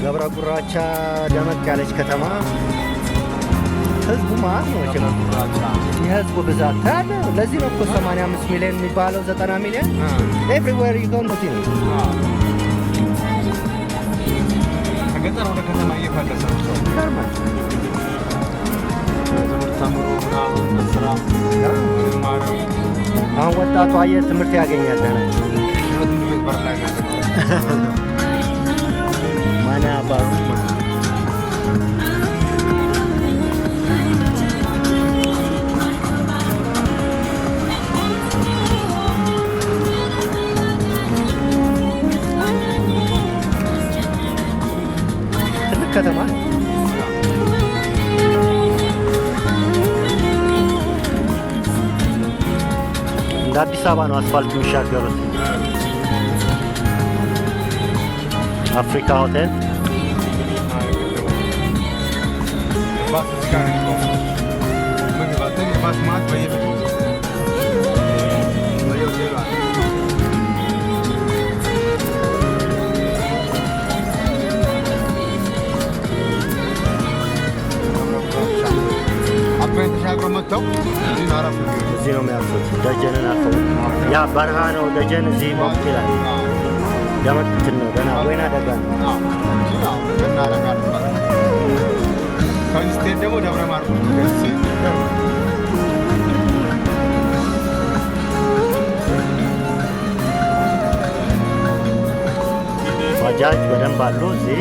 ገብረ ጉራቻ ደመቅ ያለች ከተማ ህዝቡ ማለት ነው። የህዝቡ ብዛት ታለ ለዚህ ነው እኮ 85 ሚሊዮን የሚባለው 90 ሚሊዮን ኤቭሪዌር ዩ ጎ ነው። ከገጠር ወደ ከተማ እየፈለሰ ነው ሰው ከርማ ተምሮ ምናምን ስራ አሁን ወጣቱ አየር ትምህርት ያገኛል። ማና ባሩ ትልቅ ከተማ እንደ አዲስ አበባ ነው አስፋልት የሚሻገሩት። አፍሪካ ሆቴል እዚህ ነው የሚያርፉት። ደጀንን አልፈው ያ በረሃ ነው ደጀን። እዚህ ሞቅ ይላል። ደመቅትን ነው ገና ወይና ደጋ ነው። ከስቴት ደግሞ ደብረ ማርቆስ ባጃጅ በደንብ አሉ እዚህ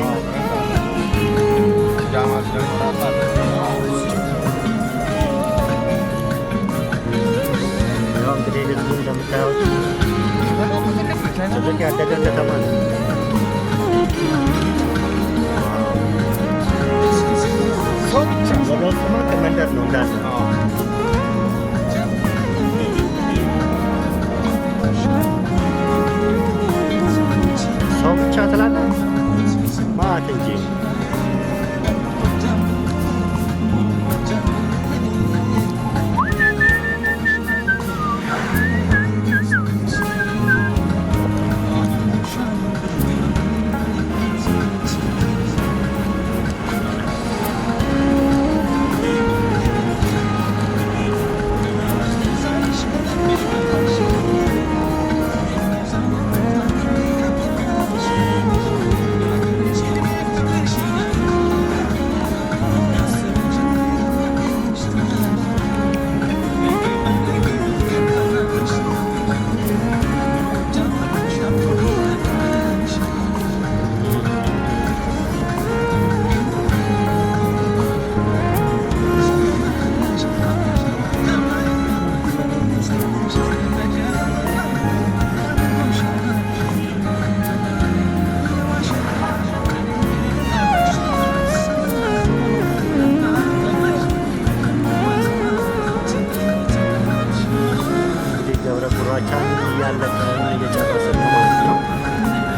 እንግዲህ ህዝቡ እንደምታዩት ትልቅ ያደገ ከተማ ነው። ወደ ውስጥማ ከመንደር ነው እንዳለ ሰው ብቻ ትላለህ ማት እንጂ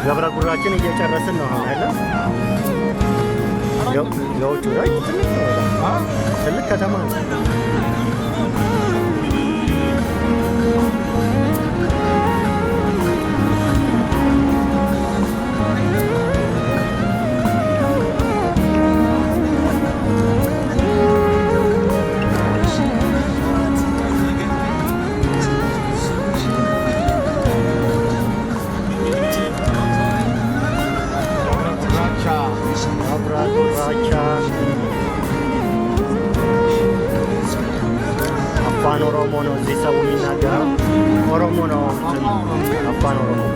ገብረ ጉራችን እየጨረስን ነው አይደል? የውጭ ላይ ትልቅ ከተማ ነው። አፋን ኦሮሞ ነው እዚህ ሰው የሚናገረው ኦሮሞ ነው። አፋን ኦሮሞ